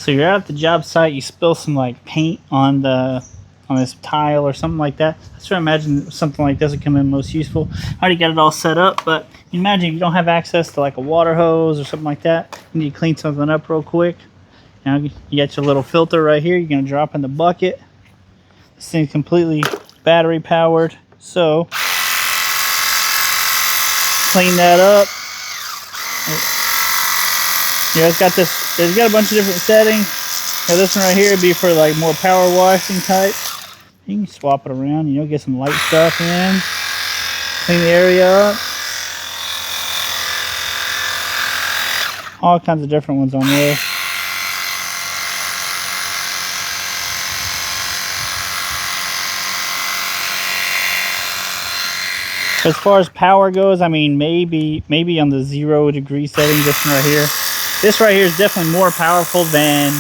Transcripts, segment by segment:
So you're out at the job site, you spill some like paint on this tile or something like that. That's where I imagine something like this would come in most useful. I already got it all set up, but imagine if you don't have access to like a water hose or something like that, you need to clean something up real quick. Now you got your little filter right here. You're gonna drop in the bucket. This thing's completely battery powered, so clean that up. Yeah, it's got a bunch of different settings. Now this one right here would be for like more power washing type. You can swap it around, you know, get some light stuff in, clean the area up. All kinds of different ones on there. As far as power goes, I mean, maybe on the 0 degree setting, this one right here. This right here is definitely more powerful than,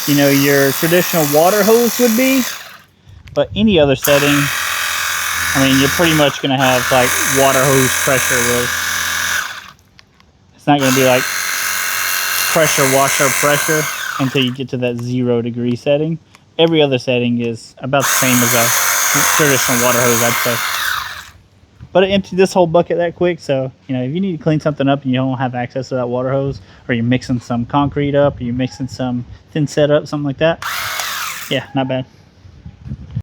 you know, your traditional water hose would be. But any other setting, I mean, you're pretty much going to have like water hose pressure really. It's not going to be like pressure washer pressure until you get to that 0 degree setting. Every other setting is about the same as a traditional water hose, I'd say. But it emptied this whole bucket that quick, so, you know, if you need to clean something up and you don't have access to that water hose, or you're mixing some concrete up, or you're mixing some thin set up, something like that, yeah, not bad.